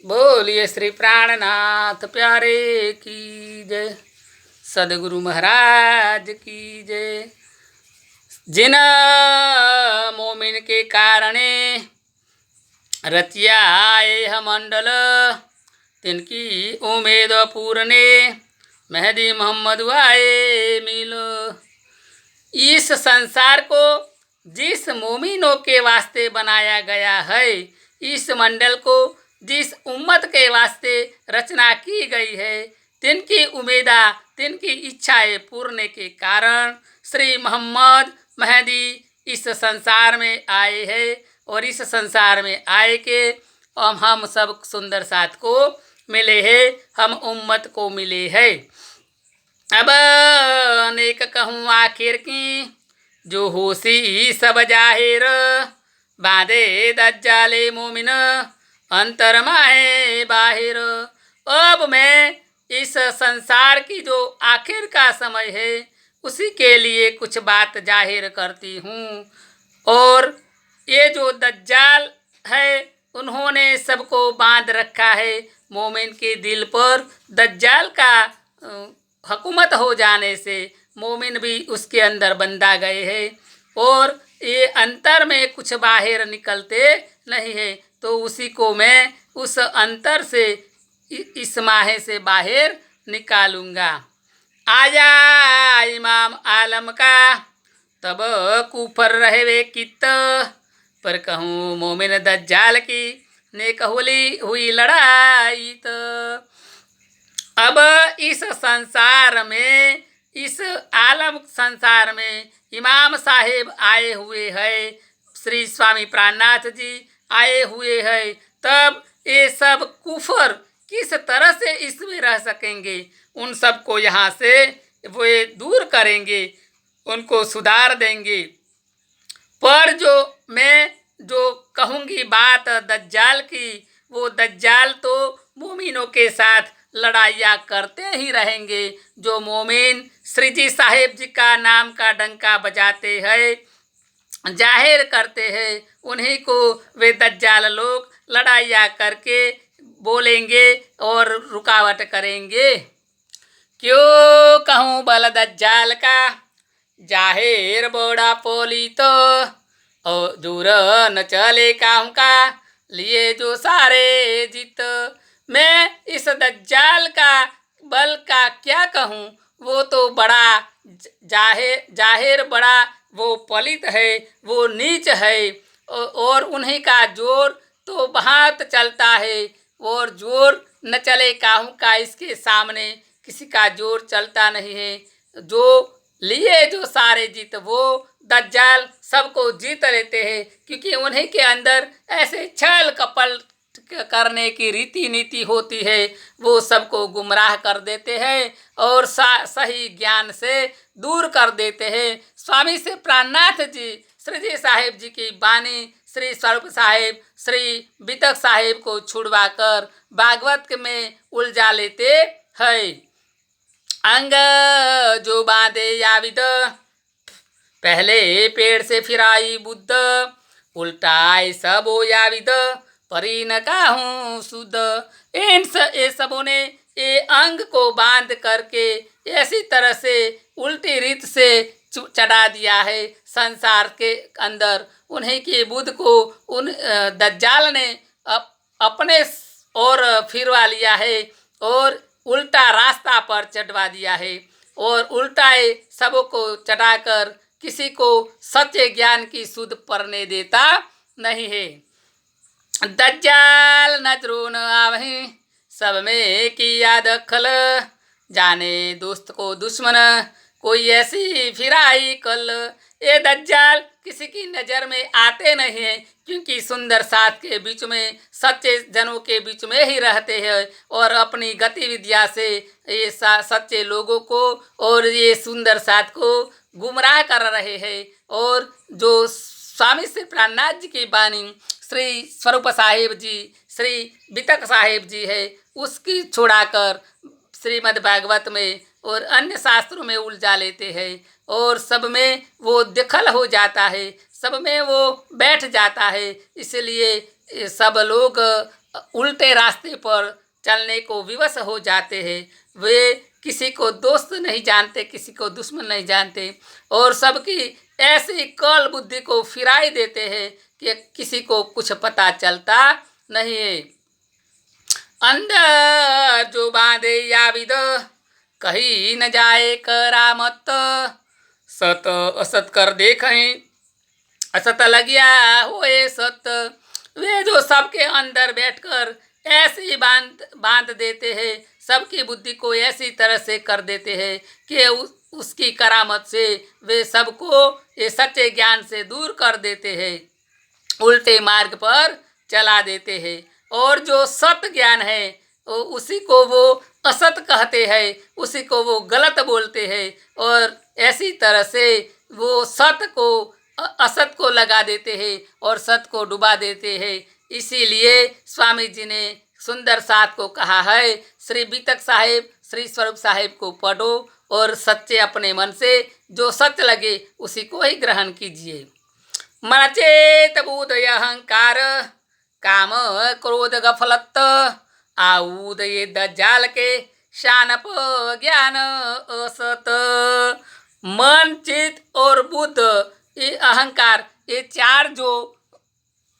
बोलिए श्री प्राणनाथ प्यारे की जय। सदगुरु महाराज की जय। जिन मोमिन के कारणे रचिया आए मंडल, तिनकी उम्मीद पूरने मेहदी मोहम्मद आए मिलो। इस संसार को जिस मोमिनों के वास्ते बनाया गया है, इस मंडल को जिस उम्मत के वास्ते रचना की गई है, तिनकी उम्मीदा तिनकी इच्छाएं पूर्ण के कारण श्री मोहम्मद मेहदी इस संसार में आए हैं। और इस संसार में आए के हम सब सुंदर साथ को मिले हैं, हम उम्मत को मिले हैं। अब अनेक कहूँ आखिर की, जो होशी सब जाहिर, बांधे दज्जाले मोमिन अंतर माहे बाहिर। अब मैं इस संसार की जो आखिर का समय है, उसी के लिए कुछ बात जाहिर करती हूँ। और ये जो दज्जाल है, उन्होंने सबको बांध रखा है। मोमिन के दिल पर दज्जाल का हुकूमत हो जाने से मोमिन भी उसके अंदर बंधा गए हैं। और ये अंतर में कुछ बाहर निकलते नहीं है, तो उसी को मैं उस अंतर से इस माहे से बाहर निकालूंगा। आया इमाम आलम का तब कुफर रहे कित, पर कहूँ मोमिन दज्जाल की नेक हुई लड़ाई। तो अब इस संसार में, इस आलम संसार में इमाम साहेब आए हुए हैं, श्री स्वामी प्राणनाथ जी आए हुए हैं। तब ये सब कुफर किस तरह से इसमें रह सकेंगे, उन सबको यहाँ से वे दूर करेंगे, उनको सुधार देंगे। पर जो मैं जो कहूँगी बात दज्जाल की, वो दज्जाल तो मोमिनों के साथ लड़ाइयाँ करते ही रहेंगे। जो मोमिन श्री जी साहेब जी का नाम का डंका बजाते हैं, जाहिर करते हैं, उन्हीं को वे दज्जाल लोग लड़ाइयाँ करके बोलेंगे और रुकावट करेंगे। क्यों कहूँ बल दज्जाल का, जाहिर बड़ा पोली तो और दूर न चले काहू का, लिए जो सारे जीत। मैं इस दज्जाल का बल का क्या कहूँ, वो तो बड़ा जाहिर बड़ा वो पलित है, वो नीच है। और उन्हीं का जोर तो बहुत चलता है, और जोर न चले काहू का, इसके सामने किसी का जोर चलता नहीं है। जो लिए जो सारे जीत, वो दज्जाल सबको जीत लेते हैं, क्योंकि उन्हीं के अंदर ऐसे छल कपट करने की रीति नीति होती है। वो सबको गुमराह कर देते हैं और सही ज्ञान से दूर कर देते हैं। स्वामी से प्राणनाथ जी, श्री जी साहेब जी की बानी, श्री स्वरूप साहेब, श्री बितक साहेब को छुड़वा कर भागवत में उलझा लेते हैं। अंग जो बांधे याविद, पहले पेड़ से फिराई बुद्ध, उल्टाए सबो याविद, परी न काहूँ शुद्ध। ये सबों ने ये अंग को बांध करके ऐसी तरह से उल्टी रीत से चढ़ा दिया है संसार के अंदर। उन्हीं की बुद्ध को उन दज्जाल ने अपने और फिरवा लिया है और उल्टा रास्ता पर चढ़वा दिया है। और उल्टाए सबों को चढ़ाकर किसी को सच्चे ज्ञान की सुध पढ़ने देता नहीं है। दज्जाल नजरों न आवहीं, सब में किया दखल, जाने दोस्त को दुश्मन, कोई ऐसी फिराई कल। ये दज्जाल किसी की नज़र में आते नहीं हैं, क्योंकि सुंदर साथ के बीच में, सच्चे जनों के बीच में ही रहते हैं। और अपनी गतिविधियाँ से ये सच्चे लोगों को और ये सुंदर साथ को गुमराह कर रहे हैं। और जो स्वामी श्री प्राणनाथ जी की बानी, श्री स्वरूप साहेब जी, श्री बितक साहेब जी है, उसकी छुड़ाकर श्रीमद् भागवत में और अन्य शास्त्रों में उलझा लेते हैं। और सब में वो दखल हो जाता है, सब में वो बैठ जाता है। इसलिए सब लोग उल्टे रास्ते पर चलने को विवश हो जाते हैं। वे किसी को दोस्त नहीं जानते, किसी को दुश्मन नहीं जानते और सबकी ऐसी कल बुद्धि को फिराई देते हैं कि किसी को कुछ पता चलता नहीं है। अंदर जो बांधे याविद कहीं न जाए करामत, सत असत कर देखें असत लगिया होए सत। वे जो सबके अंदर बैठकर ऐसे ही बांध देते हैं, सबकी बुद्धि को ऐसी तरह से कर देते हैं कि उसकी करामत से वे सबको ये सच्चे ज्ञान से दूर कर देते हैं, उल्टे मार्ग पर चला देते हैं। और जो सत ज्ञान है उसी को वो असत कहते हैं, उसी को वो गलत बोलते हैं और ऐसी तरह से वो सत को असत को लगा देते हैं और सत को डुबा देते हैं। इसीलिए स्वामी जी ने सुंदर साथ को कहा है, श्री बीतक साहेब श्री स्वरूप साहेब को पढ़ो और सच्चे अपने मन से जो सच लगे उसी को ही ग्रहण कीजिए। मचेत बुध अहंकार काम क्रोध गफलत, आऊद ये दज्जाल के शानप ज्ञान असत। मन, चित और बुद्ध, ये अहंकार, ये चार जो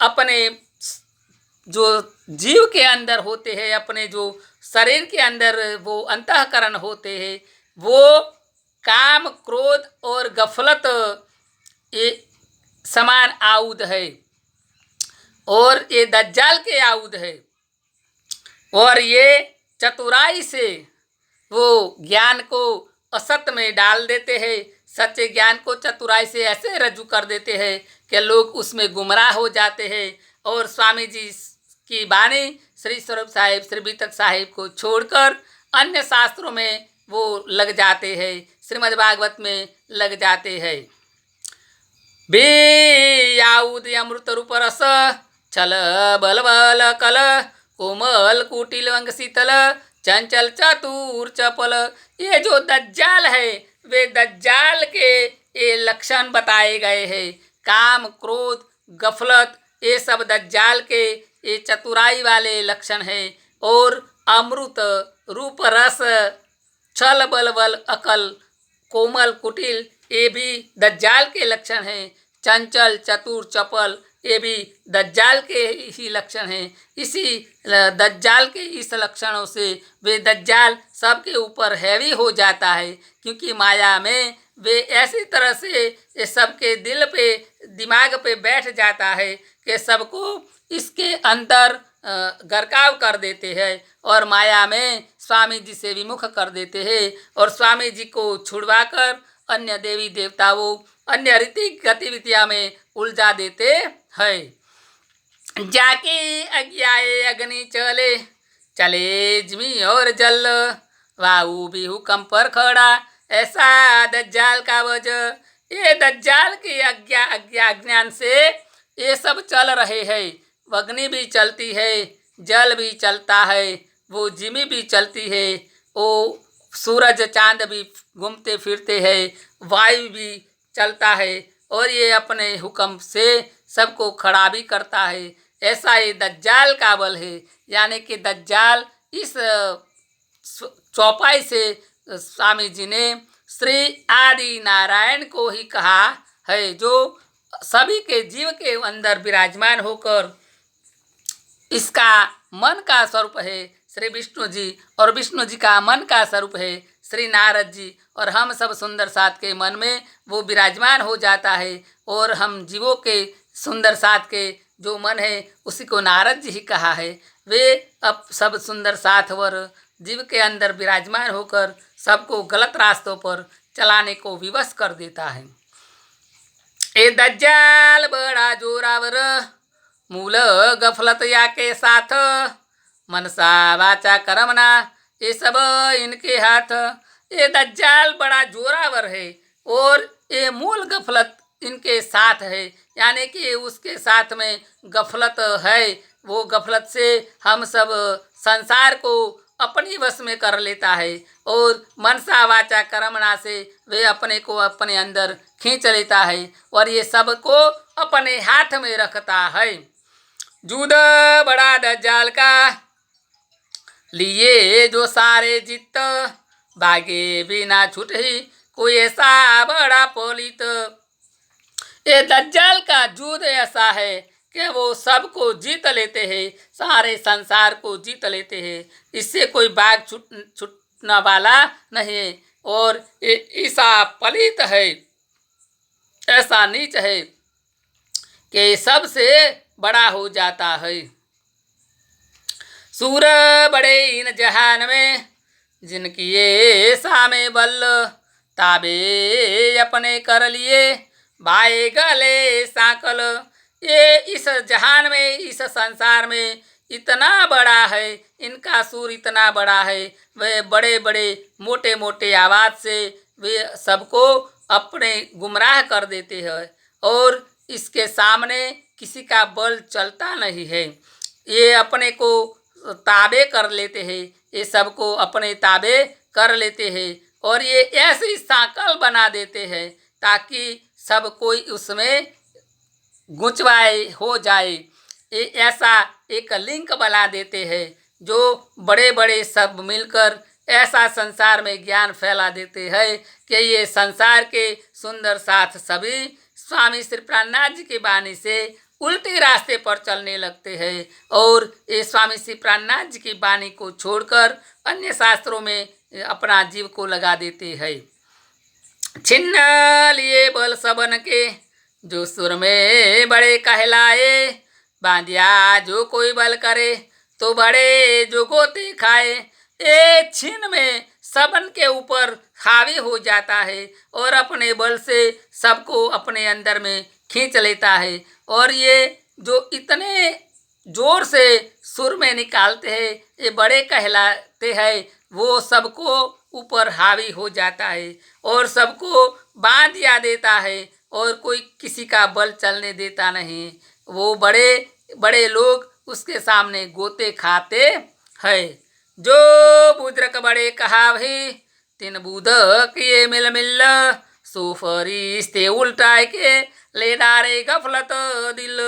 अपने जो जीव के अंदर होते हैं, अपने जो शरीर के अंदर वो अंतःकरण होते हैं, वो काम क्रोध और गफलत ये समान आउद है और ये दज्जाल के आउद है। और ये चतुराई से वो ज्ञान को असत में डाल देते हैं, सच्चे ज्ञान को चतुराई से ऐसे रज्जू कर देते हैं कि लोग उसमें गुमराह हो जाते हैं और स्वामी जी की वाणी श्री स्वरूप साहिब श्री बीतक साहिब को छोड़कर अन्य शास्त्रों में वो लग जाते हैं, श्रीमद् भागवत में लग जाते हैं। बे आउद अमृत रूप रस छल बल बल कल, कोमल कुटिल अंग शीतल चंचल चतुर चपल। ये जो दज्जाल है वे दज्जाल के ये लक्षण बताए गए हैं। काम क्रोध गफलत ये सब दज्जाल के ये चतुराई वाले लक्षण हैं। और अमृत रूप रस छल बल बल अकल कोमल कुटिल ये भी दज्जाल के लक्षण हैं। चंचल चतुर चपल ये भी दज्जाल के ही लक्षण हैं। इसी दज्जाल के इस लक्षणों से वे दज्जाल सबके ऊपर हैवी हो जाता है, क्योंकि माया में वे ऐसी तरह से ये सबके दिल पे दिमाग पे बैठ जाता है कि सबको इसके अंदर गरकाव कर देते हैं और माया में स्वामी जी से विमुख कर देते हैं और स्वामी जी को छुड़वाकर अन्य देवी देवताओं अन्य रीति गतिविधियाँ में उलझा देते हैं। जाके अज्ञाए अग्नि चले चले जिमी और जल, वायु भी हुक्म पर खड़ा ऐसा दज्जाल का वजह। ये दज्जाल की अज्ञान से ये सब चल रहे हैं। अग्नि भी चलती है, जल भी चलता है, वो जिमी भी चलती है, वो सूरज चांद भी घूमते फिरते हैं, वायु भी चलता है और ये अपने हुक्म से सबको खड़ा भी करता है। ऐसा ये दज्जाल का बल है। यानी कि दज्जाल इस चौपाई से स्वामी जी ने श्री आदि नारायण को ही कहा है, जो सभी के जीव के अंदर विराजमान होकर इसका मन का स्वरूप है श्री विष्णु जी, और विष्णु जी का मन का स्वरूप है श्री नारद जी, और हम सब सुंदर साथ के मन में वो विराजमान हो जाता है। और हम जीवों के सुंदर साथ के जो मन है उसी को नारद जी ही कहा है। वे अब सब सुंदर साथवर जीव के अंदर विराजमान होकर सबको गलत रास्तों पर चलाने को विवश कर देता है। ए दज्जाल बड़ा जोरावर, मूल गफलत या के साथ, मनसा वाचा करमना ये सब इनके हाथ। ये दज्जाल बड़ा जोरावर है और ये मूल गफलत इनके साथ है। यानी कि उसके साथ में गफलत है। वो गफलत से हम सब संसार को अपनी वश में कर लेता है और मनसा वाचा कर्मणा से वे अपने को अपने अंदर खींच लेता है और ये सब को अपने हाथ में रखता है। जूद बड़ा दज्जाल का लिए जो सारे जित, भागे बिना छूट ही कोई ऐसा बड़ा पलित। ये दज्जाल का जूद ऐसा है कि वो सबको जीत लेते हैं, सारे संसार को जीत लेते हैं, इससे कोई भाग छूटने वाला नहीं है। और ये ऐसा पलित है, ऐसा नीच है कि सबसे बड़ा हो जाता है। सूर बड़े इन जहान में, जिनकी ये सामे बल, ताबे अपने कर लिए भाई गले सांकल। ये इस जहान में, इस संसार में इतना बड़ा है, इनका सूर इतना बड़ा है, वे बड़े बड़े मोटे मोटे आवाज से वे सबको अपने गुमराह कर देते हैं, और इसके सामने किसी का बल चलता नहीं है। ये अपने को ताबे कर लेते हैं, ये सबको अपने ताबे कर लेते हैं, और ये ऐसी सांकल बना देते हैं ताकि सब कोई उसमें गुंचवाए हो जाए। ये ऐसा एक लिंक बना देते हैं जो बड़े बड़े सब मिलकर ऐसा संसार में ज्ञान फैला देते हैं कि ये संसार के सुंदर साथ सभी स्वामी श्री प्राणनाथ जी की वाणी से उल्टे रास्ते पर चलने लगते हैं, और ये स्वामी श्री प्राणनाथ जी की वाणी को छोड़कर अन्य शास्त्रों में अपना जीव को लगा देते हैं। छिन्न लिए बल सबन के, जो सुर में बड़े कहलाए, बांधिया जो कोई बल करे, तो बड़े जो गोते खाए। ये छिन में सबन के ऊपर हावी हो जाता है, और अपने बल से सबको अपने अंदर में खींच लेता है, और ये जो इतने जोर से सुर में निकालते हैं, ये बड़े कहलाते हैं, वो सबको ऊपर हावी हो जाता है और सबको बांध दिया देता है, और कोई किसी का बल चलने देता नहीं। वो बड़े बड़े लोग उसके सामने गोते खाते हैं। जो बुद्रक बड़े कहा भाई, तीन बूद किए मिल मिल, सो फरिश्ते उल्टाए के ले डारे गफलत दिल।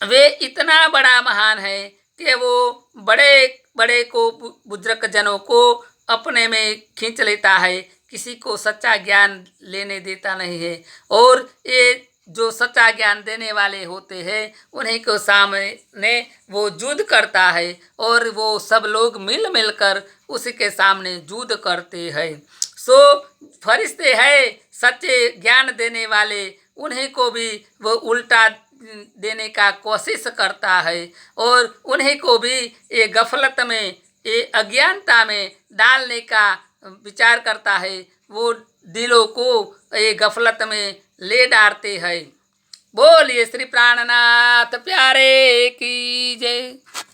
वे इतना बड़ा महान है कि वो बड़े बड़े को बुजुर्ग जनों को अपने में खींच लेता है, किसी को सच्चा ज्ञान लेने देता नहीं है, और ये जो सच्चा ज्ञान देने वाले होते हैं उन्हीं को सामने वो युद्ध करता है, और वो सब लोग मिल मिलकर उसी के सामने युद्ध करते हैं। सो फरिश्ते है सच्चे ज्ञान देने वाले, उन्हीं को भी वो उल्टा देने का कोशिश करता है, और उन्हीं को भी ये गफलत में, ये अज्ञानता में डालने का विचार करता है। वो दिलों को ये गफलत में ले डालते हैं। बोलिए श्री प्राणनाथ प्यारे की जय।